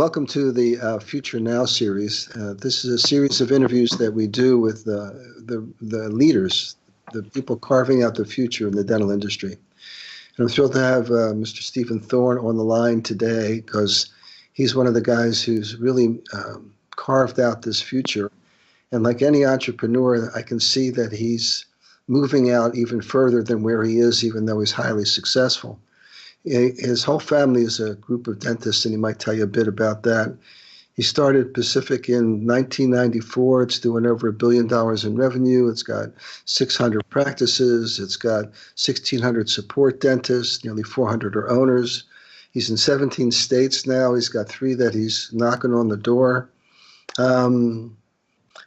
welcome to the Future Now series. This is a series of interviews that we do with the leaders, the people carving out the future in the dental industry. And I'm thrilled to have Mr. Stephen Thorne on the line today because he's one of the guys who's really carved out this future. And like any entrepreneur, I can see that he's moving out even further than where he is, even though he's highly successful. His whole family is a group of dentists, and he might tell you a bit about that. He started Pacific in 1994. It's doing over $1 billion in revenue. It's got 600 practices. It's got 1,600 support dentists. Nearly 400 are owners. He's in 17 states now. He's got 3 that he's knocking on the door. And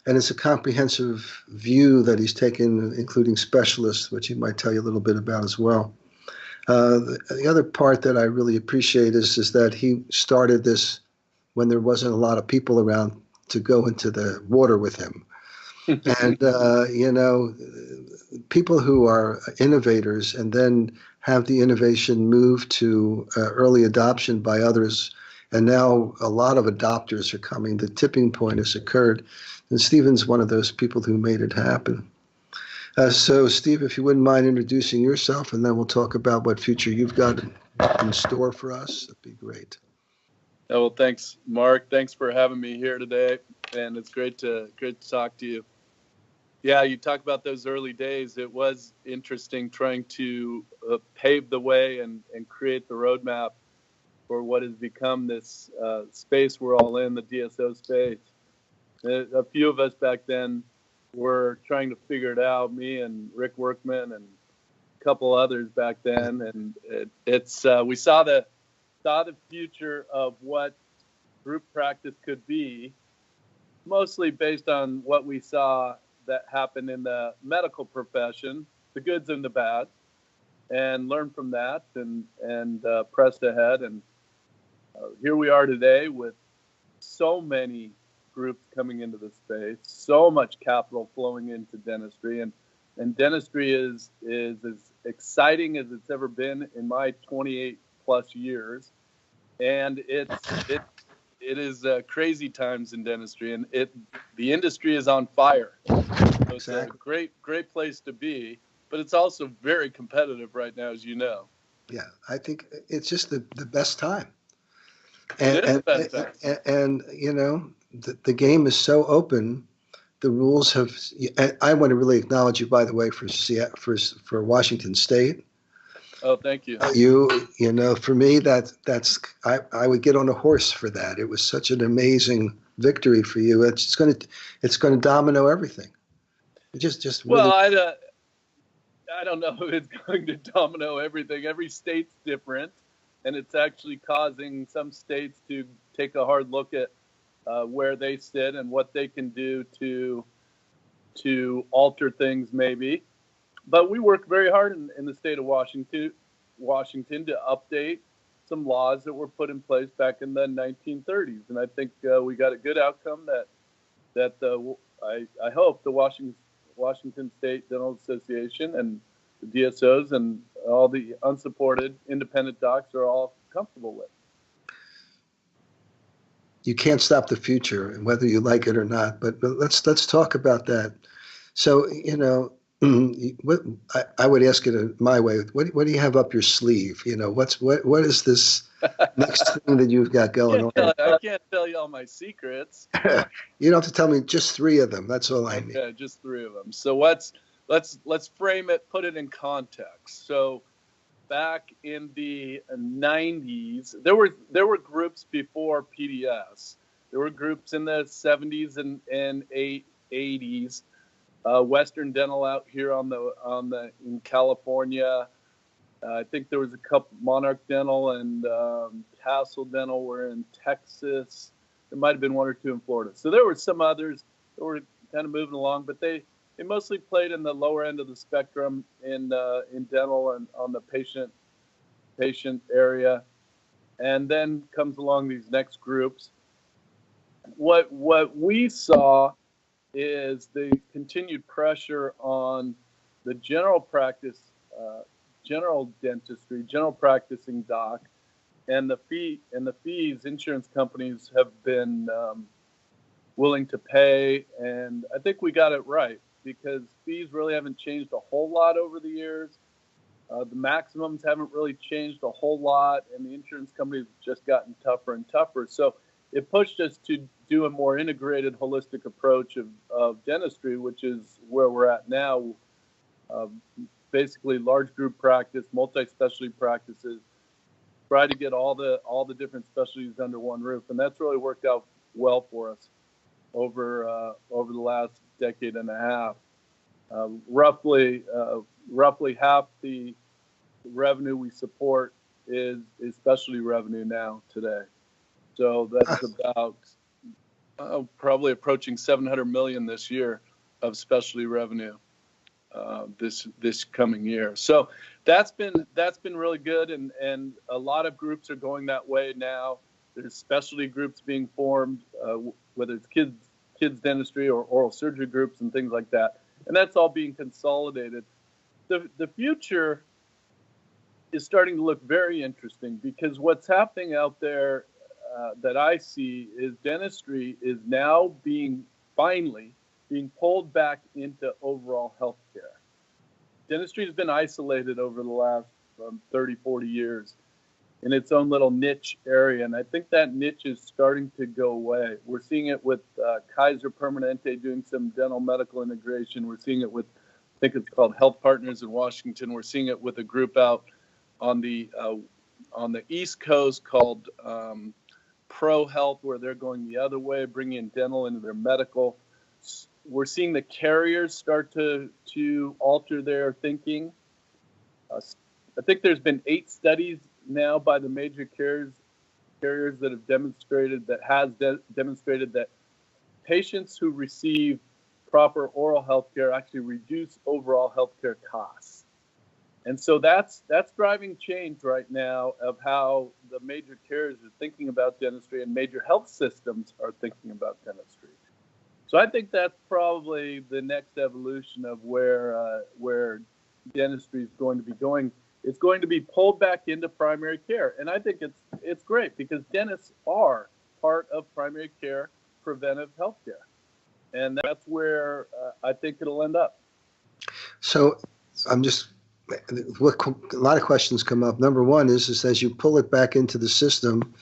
it's a comprehensive view that he's taken, including specialists, which he might tell you a little bit about as well. The other part that I really appreciate is that he started this when there wasn't a lot of people around to go into the water with him. And, people who are innovators and then have the innovation move to early adoption by others, and now a lot of adopters are coming. The tipping point has occurred, and Stephen's one of those people who made it happen. So, Steve, if you wouldn't mind introducing yourself, and then we'll talk about what future you've got in store for us, that'd be great. Oh, well, thanks, Mark. Thanks for having me here today, and it's great to talk to you. Yeah, you talk about those early days. It was interesting trying to pave the way and create the roadmap for what has become this space we're all in, the DSO space. A few of us back then were trying to figure it out, me and Rick Workman and a couple others back then, and we saw the future of what group practice could be, mostly based on what we saw that happened in the medical profession, the goods and the bad, and learn from that and pressed ahead. And here we are today with so many groups coming into the space, so much capital flowing into dentistry, and dentistry is as exciting as it's ever been in my 28 plus years, and it is crazy times in dentistry, and the industry is on fire. So it's a great place to be, but it's also very competitive right now, as you know. Yeah, I think it's just the best time. And the game is so open. The rules have. I want to really acknowledge you, by the way, for Washington State. Oh, thank you. For me, I would get on a horse for that. It was such an amazing victory for you. It's going to domino everything. It just really. Well, I don't know if it's going to domino everything. Every state's different, and it's actually causing some states to take a hard look at where they sit and what they can do to alter things, maybe. But we work very hard in the state of Washington to update some laws that were put in place back in the 1930s, and I think we got a good outcome that I hope the Washington State Dental Association and the DSOs and all the unsupported independent docs are all comfortable with. You can't stop the future, and whether you like it or not. But let's talk about that. So, what I would ask it my way. What do you have up your sleeve? What is this next thing that you've got going on? I can't tell you all my secrets. You don't have to tell me just 3 of them. That's all I need. Okay, just 3 of them. So let's frame it, put it in context. So back in the 90s, there were groups before PDS. There were groups in the 70s and 80s. Western Dental out here in California. I think there was a couple. Monarch Dental and Tassel Dental were in Texas. There might have been 1 or 2 in Florida. So there were some others that were kind of moving along, but they mostly played in the lower end of the spectrum in dental and on the patient area. And then comes along these next groups. What we saw is the continued pressure on the general practice, general dentistry, general practicing doc and the fees insurance companies have been willing to pay, and I think we got it right because fees really haven't changed a whole lot over the years. The maximums haven't really changed a whole lot, and the insurance companies have just gotten tougher and tougher. So it pushed us to do a more integrated, holistic approach of dentistry, which is where we're at now. Basically, large group practice, multi-specialty practices, try to get all the different specialties under one roof, and that's really worked out well for us over the last decade and a half. Roughly half the revenue we support is specialty revenue now today. So that's about probably approaching 700 million this year of specialty revenue this coming year. So that's been really good, and a lot of groups are going that way now. There's specialty groups being formed, whether it's kids dentistry or oral surgery groups and things like that, and that's all being consolidated. The future is starting to look very interesting because what's happening out there that I see is dentistry is now finally being pulled back into overall healthcare. Dentistry has been isolated over the last 30, 40 years in its own little niche area, and I think that niche is starting to go away. We're seeing it with Kaiser Permanente doing some dental medical integration. We're seeing it with, I think it's called Health Partners in Washington. We're seeing it with a group out on the East Coast called Pro Health, where they're going the other way, bringing in dental into their medical. We're seeing the carriers start to alter their thinking. I think there's been 8 studies now by the major carriers that have demonstrated that patients who receive proper oral health care actually reduce overall healthcare costs. And so that's driving change right now of how the major carriers are thinking about dentistry and major health systems are thinking about dentistry. So I think that's probably the next evolution of where dentistry is going to be going. It's going to be pulled back into primary care, and I think it's great because dentists are part of primary care preventive healthcare, and that's where I think it'll end up. So a lot of questions come up. Number one is as you pull it back into the system,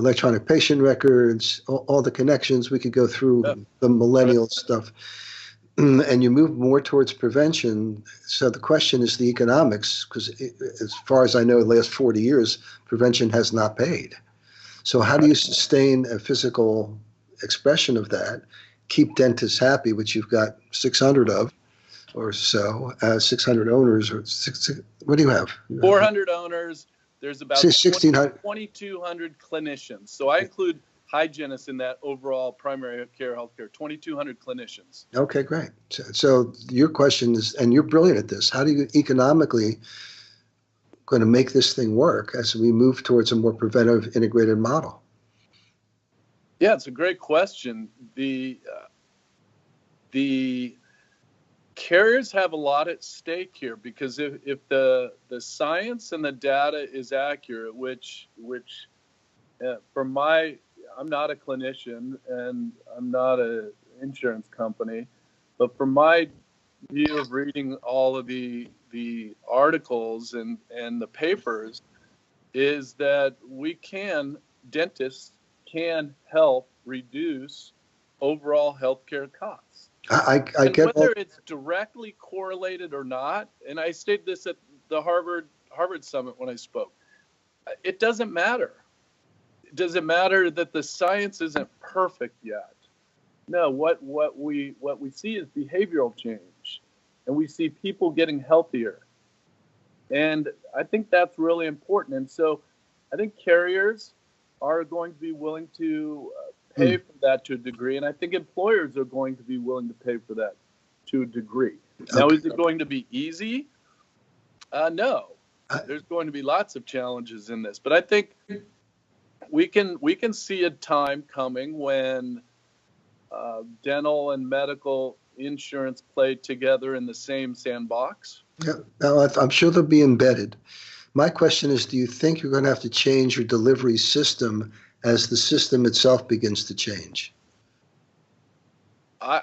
electronic patient records, all the connections, we could go through the millennial stuff, and you move more towards prevention. So the question is the economics, because as far as I know, the last 40 years, prevention has not paid. So how do you sustain a physical expression of that, keep dentists happy, which you've got 600 of, or so, 600 owners, or what do you have? 400 owners. There's about 2,200 clinicians. So I include hygienists in that overall primary care healthcare, 2,200 clinicians. Okay, great. So your question is, and you're brilliant at this, how do you economically going to make this thing work as we move towards a more preventive integrated model? Yeah, it's a great question. The carriers have a lot at stake here because if the science and the data is accurate, which I'm not a clinician and I'm not an insurance company, but from my view of reading all of the articles and the papers, is that dentists can help reduce overall healthcare costs. I get whether it's directly correlated or not, and I stated this at the Harvard Summit when I spoke, it doesn't matter. Does it matter that the science isn't perfect yet? No, what we see is behavioral change, and we see people getting healthier. And I think that's really important. And so I think carriers are going to be willing to pay for that to a degree, and I think employers are going to be willing to pay for that to a degree. Now, is it going to be easy? No. There's going to be lots of challenges in this, but I think we can see a time coming when dental and medical insurance play together in the same sandbox. Yeah, now I'm sure they'll be embedded. My question is, do you think you're going to have to change your delivery system as the system itself begins to change? I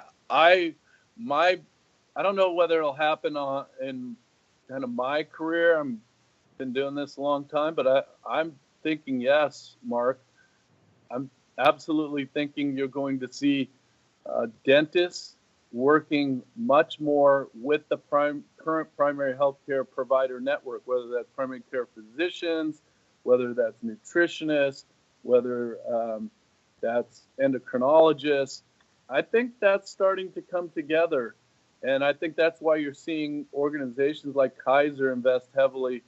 don't know whether it'll happen in kind of my career. I've been doing this a long time, but I'm thinking yes, Mark. I'm absolutely thinking you're going to see dentists working much more with the current primary healthcare provider network, whether that's primary care physicians, whether that's nutritionists, whether that's endocrinologists. I think that's starting to come together. And I think that's why you're seeing organizations like Kaiser invest heavily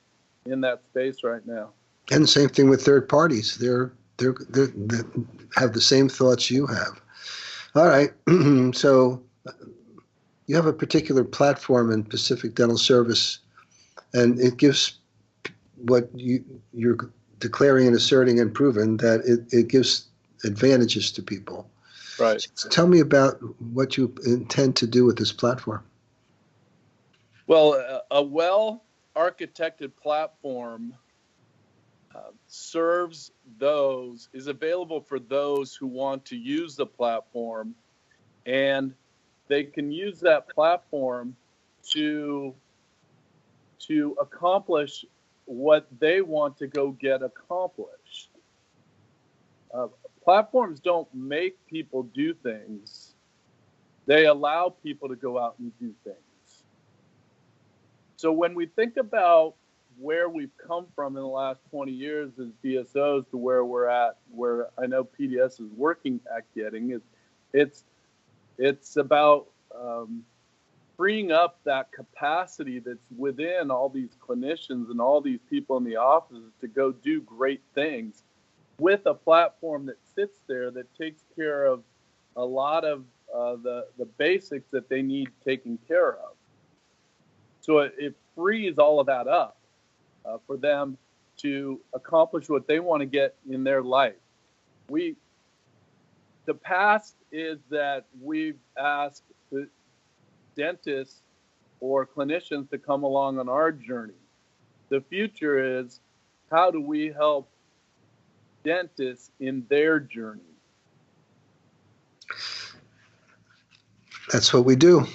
in that space right now. And the same thing with third parties. They have the same thoughts you have. All right. So you have a particular platform in Pacific Dental Service, and it gives what you're declaring and asserting and proven that it gives advantages to people. Right. So tell me about what you intend to do with this platform. Well, a well-architected platform is available for those who want to use the platform, and they can use that platform to accomplish what they want to go get accomplished. Platforms don't make people do things. They allow people to go out and do things. So when we think about where we've come from in the last 20 years as DSOs to where we're at, where I know PDS is working at getting, it's about freeing up that capacity that's within all these clinicians and all these people in the offices to go do great things with a platform that sits there that takes care of a lot of the basics that they need taken care of. So it frees all of that up for them to accomplish what they want to get in their life. The past is that we've asked the dentists or clinicians to come along on our journey. The future is, how do we help dentists in their journey? That's what we do.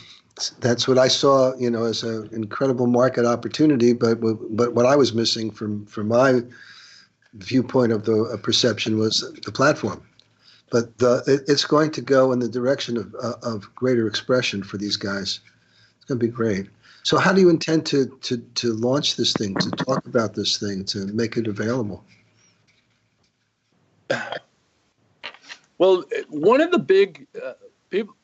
That's what I saw, as an incredible market opportunity. But what I was missing from my viewpoint of the perception was the platform. But it's going to go in the direction of greater expression for these guys. It's going to be great. So how do you intend to launch this thing, to talk about this thing, to make it available? Well, one of the big people,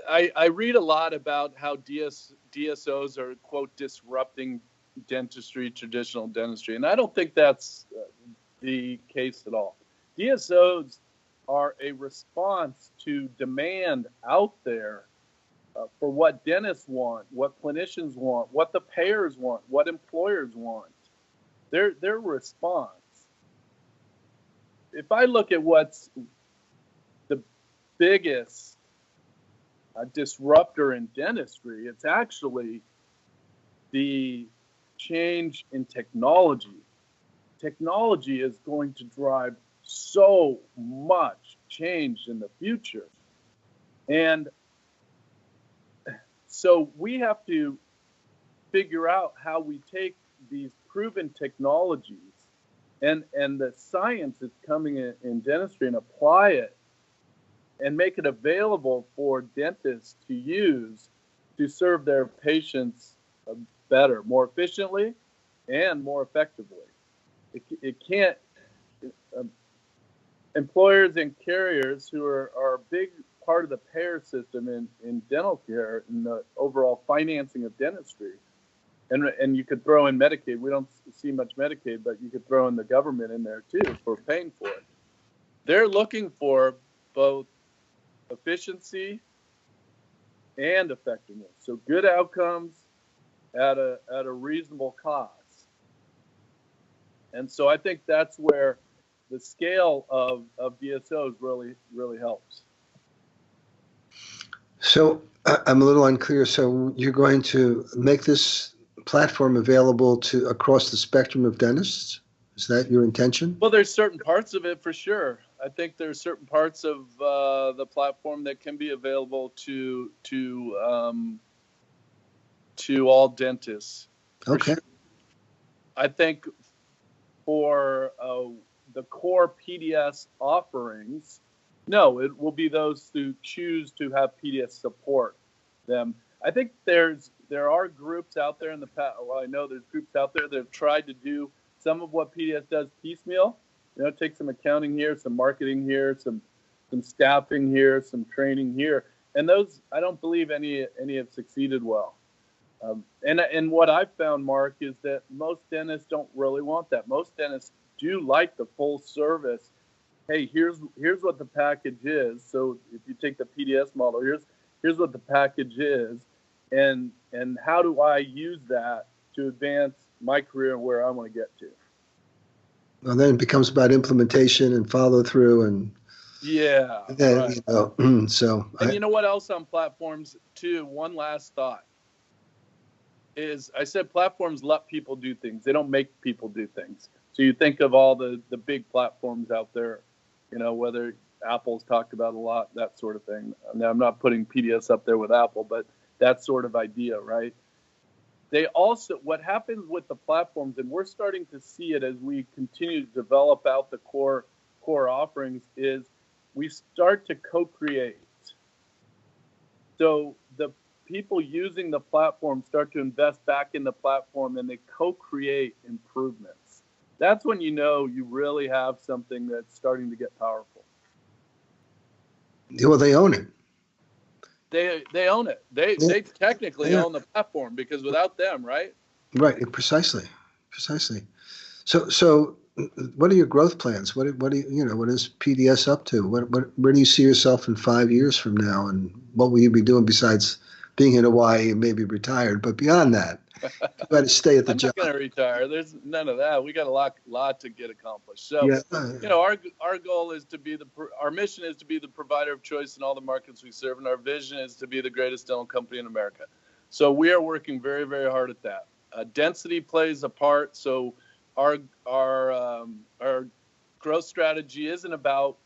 I read a lot about how DSOs are, quote, disrupting dentistry, traditional dentistry, and I don't think that's the case at all. DSOs are a response to demand out there for what dentists want, what clinicians want, what the payers want, what employers want. Their response. If I look at what's the biggest disruptor in dentistry, it's actually the change in technology. Technology is going to drive so much change in the future. And so we have to figure out how we take these proven technologies and the science that's coming in dentistry and apply it and make it available for dentists to use to serve their patients better, more efficiently, and more effectively. It can't. Employers and carriers who are a big part of the payer system in dental care and the overall financing of dentistry, and you could throw in Medicaid. We don't see much Medicaid, but you could throw in the government in there too for paying for it. They're looking for both efficiency and effectiveness. So good outcomes at a reasonable cost. And so I think that's where the scale of DSOs really helps. So I'm a little unclear. So you're going to make this platform available to across the spectrum of dentists? Is that your intention? Well, there's certain parts of it for sure. I think there's certain parts of the platform that can be available to all dentists. Okay. Sure. I think for the core PDS offerings, no, it will be those who choose to have PDS support them. I think there are groups out there in the past. Well, I know there's groups out there that have tried to do some of what PDS does piecemeal. Take some accounting here, some marketing here, some staffing here, some training here, and those I don't believe any have succeeded well. And what I've found, Mark, is that most dentists don't really want that. Most dentists do like the full service. Hey, here's what the package is. So if you take the PDS model, here's what the package is, and how do I use that to advance my career and where I want to get to. Well, then it becomes about implementation and follow through, and yeah, then, right. So. And you know what else on platforms too? One last thought is I said platforms let people do things. They don't make people do things. So you think of all the big platforms out there, whether Apple's talked about a lot, that sort of thing. I mean, I'm not putting PDS up there with Apple, but that sort of idea, right? They also, what happens with the platforms, and we're starting to see it as we continue to develop out the core offerings, is we start to co-create. So the people using the platform start to invest back in the platform, and they co-create improvements. That's when you really have something that's starting to get powerful. Well, they own it. They own it. They technically own the platform, because without them, right? Right, precisely. So what are your growth plans? What do you what is PDS up to? Where do you see yourself in 5 years from now, and what will you be doing besides being in Hawaii and maybe retired? But beyond that, you got to stay at the job. I'm not going to retire. There's none of that. We got a lot to get accomplished. So, our goal is to be our mission is to be the provider of choice in all the markets we serve, and our vision is to be the greatest dental company in America. So we are working very, very hard at that. Density plays a part. So our growth strategy isn't about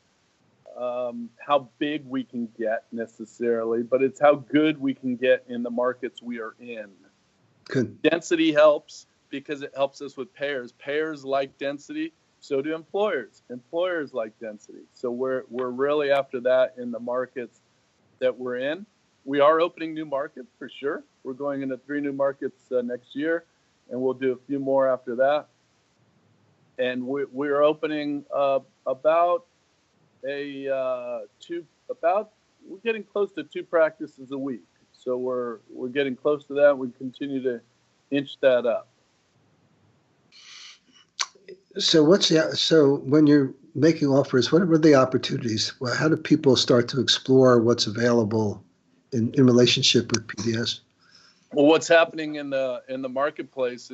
how big we can get necessarily, but it's how good we can get in the markets we are in. Good. Density helps because it helps us with payers. Payers like density, so do employers. Employers like density. So we're really after that in the markets that we're in. We are opening new markets for sure. We're going into 3 new markets next year, and we'll do a few more after that. And we're opening we're getting close to 2 practices a week. So we're getting close to that. We continue to inch that up. So so when you're making offers, what are the opportunities? How do people start to explore what's available in relationship with PDS? Well, what's happening in the marketplace,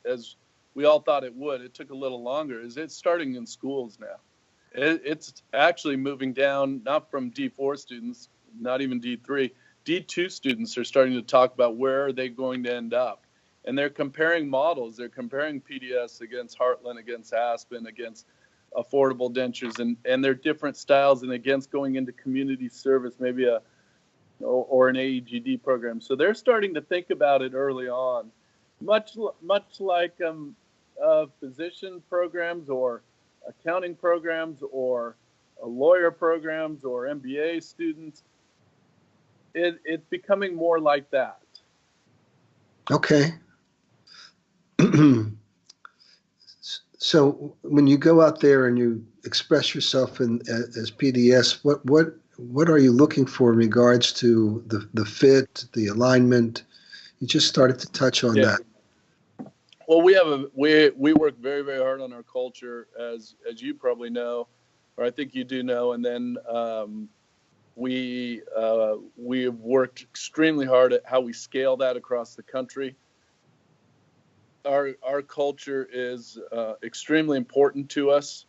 as we all thought it would, it took a little longer, is it's starting in schools now. It's actually moving down, not from D4 students, not even D3. D2 students are starting to talk about where are they going to end up. And they're comparing models. They're comparing PDS against Heartland, against Aspen, against affordable dentures, and they're different styles, and against going into community service, maybe or an AEGD program. So they're starting to think about it early on, much like physician programs or accounting programs or lawyer programs or MBA students. It's becoming more like that. Okay. So when you go out there and you express yourself as PDS, what are you looking for in regards to the fit, the alignment? You just started to touch on that. Well, we work very, very hard on our culture, as you probably know, or I think you do know, and then we have worked extremely hard at how we scale that across the country. Our culture is extremely important to us.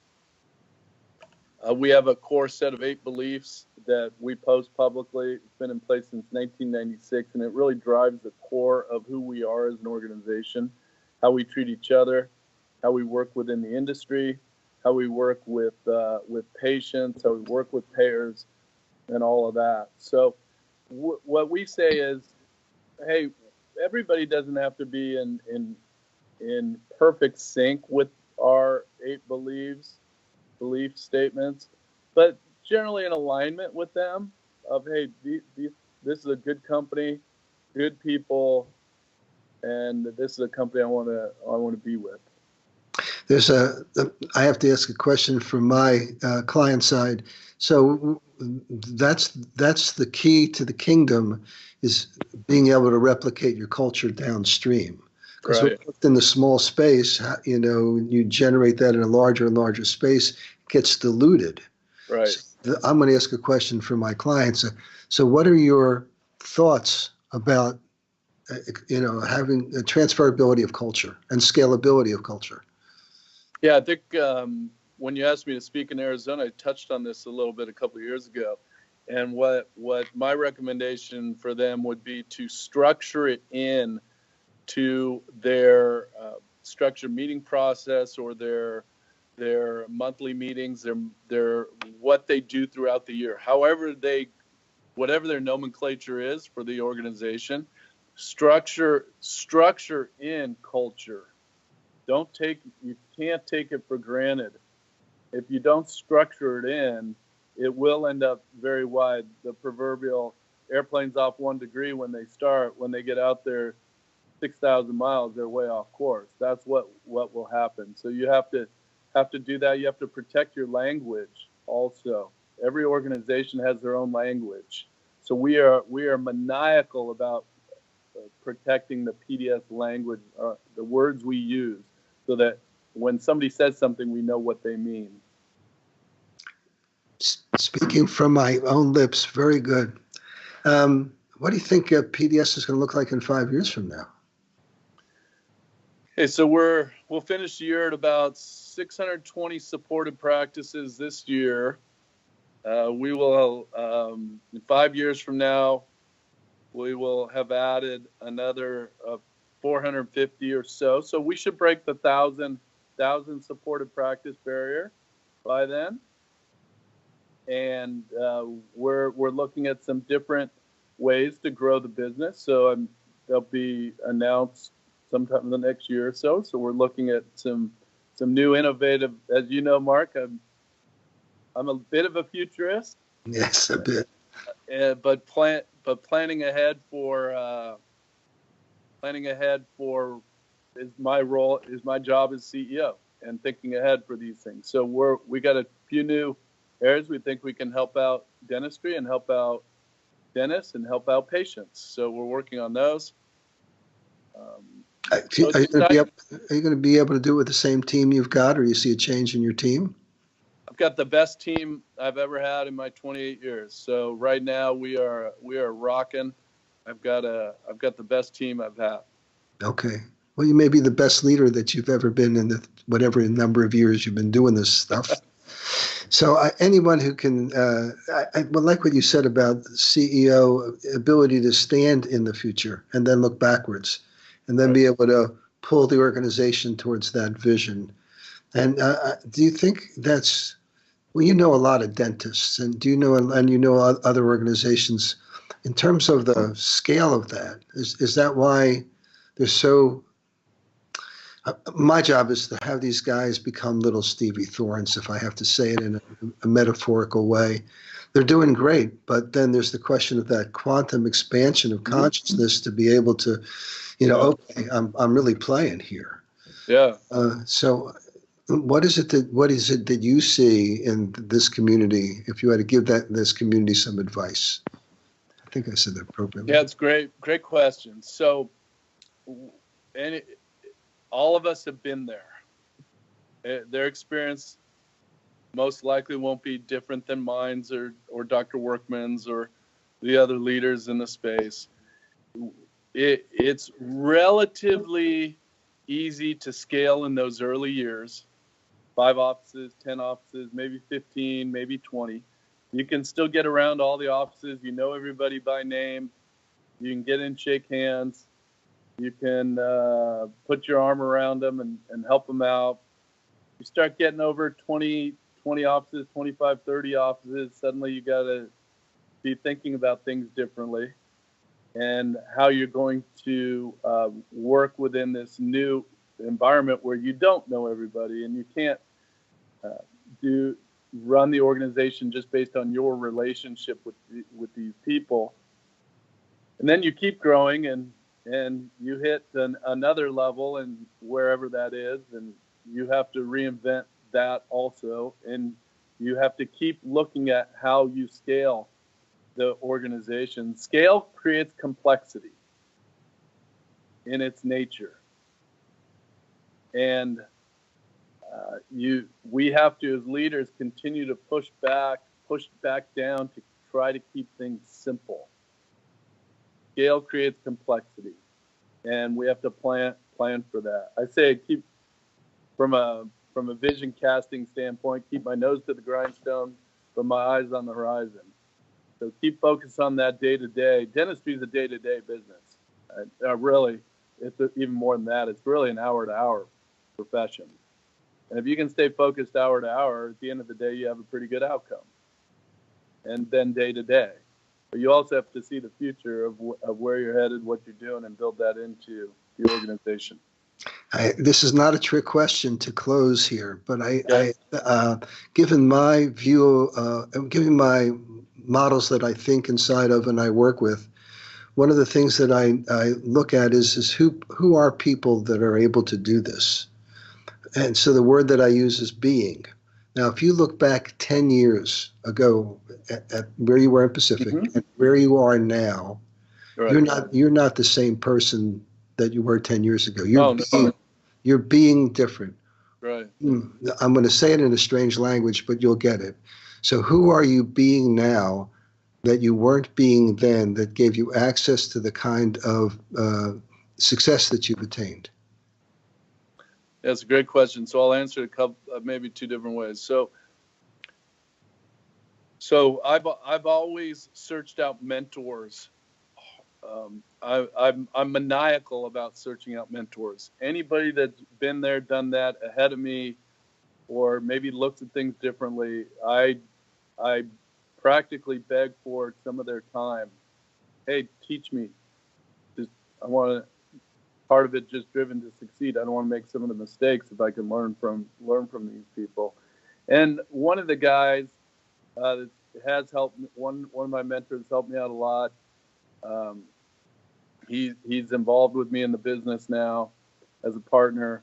We have a core set of 8 beliefs that we post publicly. It's been in place since 1996, and it really drives the core of who we are as an organization, how we treat each other, how we work within the industry, how we work with patients, how we work with payers, and all of that. So what we say is, hey, everybody doesn't have to be in perfect sync with our 8 belief statements, but generally in alignment with them of, hey, this is a good company, good people, and this is a company I want to be with. I have to ask a question from my client side. So that's the key to the kingdom, is being able to replicate your culture downstream. Because right. within the small space, you generate that in a larger and larger space, it gets diluted. Right. So I'm going to ask a question for my clients. So what are your thoughts about, having a transferability of culture and scalability of culture? Yeah, I think when you asked me to speak in Arizona, I touched on this a little bit a couple of years ago. And what my recommendation for them would be to structure it in to their structured meeting process, or their monthly meetings, their what they do throughout the year. Whatever their nomenclature is for the organization, structure in culture. You can't take it for granted. If you don't structure it in, it will end up very wide. The proverbial airplane's off 1 degree when they start. When they get out there 6,000 miles, they're way off course. That's what will happen. So you have to do that. You have to protect your language also. Every organization has their own language. So we are maniacal about protecting the PDS language, the words we use, so that when somebody says something, we know what they mean. Speaking from my own lips, very good. What do you think PDS is going to look like in 5 years from now? Okay, so we'll finish the year at about 620 supported practices this year. We will, in 5 years from now, we will have added another 450 or so. So we should break the 1,000 supported practice barrier by then. And we're looking at some different ways to grow the business. So they'll be announced sometime in the next year or so. So we're looking at some new innovative, as you know, Mark, I'm a bit of a futurist. Yes, a bit. But planning ahead for is my job as CEO, and thinking ahead for these things. So we got a few new areas we think we can help out dentistry and help out dentists and help out patients. So we're working on those. Are you going to be able to do it with the same team you've got, or you see a change in your team? I've got the best team I've ever had in my 28 years. So right now we are rocking. I've got the best team I've had. Okay. Well, you may be the best leader that you've ever been in the whatever number of years you've been doing this stuff. So anyone who can, I like what you said about CEO ability to stand in the future and then look backwards, and then be able to pull the organization towards that vision. And do you think that's, well, you know a lot of dentists, and do you know, and you know other organizations, in terms of the scale of that, is that why they're so, my job is to have these guys become little Stevie Thornes, if I have to say it in a metaphorical way. They're doing great, but then there's the question of that quantum expansion of consciousness to be able to, okay, I'm really playing here. Yeah. So what is it that you see in this community, if you had to give this community some advice? I think I said that appropriately. Yeah, it's great question. So, all of us have been there. Their experience most likely won't be different than mine's or Dr. Workman's or the other leaders in the space. It's relatively easy to scale in those early years. 5 offices, 10 offices, maybe 15, maybe 20. You can still get around all the offices. You know everybody by name. You can get in, shake hands. You can put your arm around them and help them out. You start getting over 20 offices, 25, 30 offices, suddenly you got to be thinking about things differently and how you're going to work within this new environment where you don't know everybody and you can't run the organization just based on your relationship with these people. And then you keep growing and you hit another level and wherever that is, and you have to reinvent that also, and you have to keep looking at how you scale the organization. Scale creates complexity in its nature, and we have to, as leaders, continue to push back down to try to keep things simple. Scale creates complexity, and we have to plan for that. I say keep from a vision casting standpoint, keep my nose to the grindstone, but my eyes on the horizon. So keep focused on that day to day. Dentistry is a day to day business. Really, it's even more than that. It's really an hour to hour profession. And if you can stay focused hour to hour, at the end of the day, you have a pretty good outcome. And then day to day. But you also have to see the future of where you're headed, what you're doing, and build that into your organization. This is not a trick question to close here, but Okay. Given my view, given my models that I think inside of and I work with, one of the things that I look at is who are people that are able to do this? And so the word that I use is being. Now, if you look back 10 years ago at where you were in Pacific and where you are now, right, you're not the same person that you were 10 years ago. You're being different. Right. I'm going to say it in a strange language, but you'll get it. So who are you being now that you weren't being then that gave you access to the kind of success that you've attained? That's a great question. So I'll answer it maybe 2 different ways. So I've always searched out mentors. I'm maniacal about searching out mentors. Anybody that's been there, done that ahead of me, or maybe looks at things differently, I practically beg for some of their time. Hey, teach me. I want to. Part of it just driven to succeed. I don't want to make some of the mistakes if I can learn from these people. And one of the guys that has helped me, one of my mentors helped me out a lot. He's involved with me in the business now as a partner,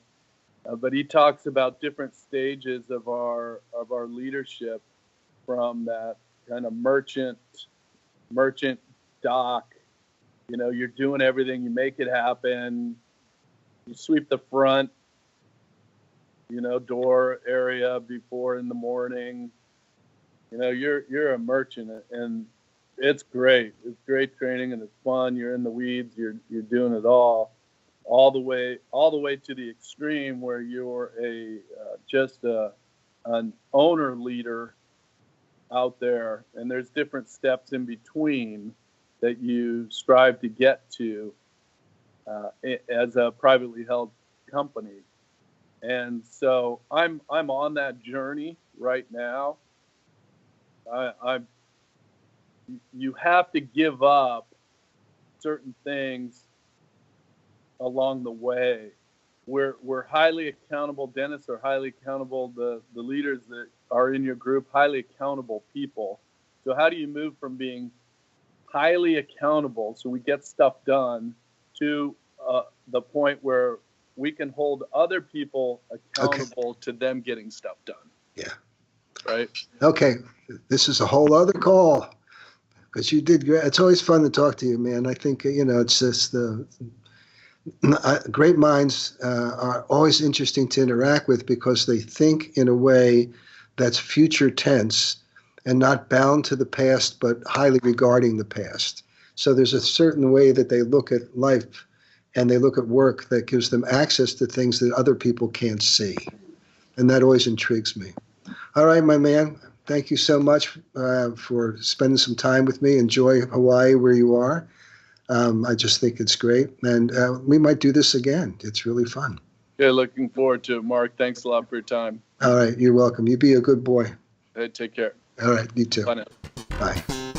but he talks about different stages of our leadership, from that kind of merchant doc. You know, you're doing everything, you make it happen, you sweep the front, door area before in the morning. You're a merchant, and it's great. It's great training, and it's fun. You're in the weeds. You're doing it all the way to the extreme where you're an owner leader out there, and there's different steps in between that you strive to get to as a privately held company. And so I'm on that journey right now. You have to give up certain things along the way. We're highly accountable. Dentists are highly accountable. The leaders that are in your group, highly accountable people. So how do you move from being highly accountable, so we get stuff done, to the point where we can hold other people accountable to them getting stuff done? Yeah. Right. Okay. This is a whole other call, because you did great. It's always fun to talk to you, man. I think, it's just great minds are always interesting to interact with, because they think in a way that's future tense and not bound to the past, but highly regarding the past. So there's a certain way that they look at life and they look at work that gives them access to things that other people can't see. And that always intrigues me. All right, my man. Thank you so much for spending some time with me. Enjoy Hawaii where you are. I just think it's great. And we might do this again. It's really fun. Yeah, looking forward to it, Mark. Thanks a lot for your time. All right. You're welcome. You be a good boy. Hey, take care. All right. You too. Bye now. Bye.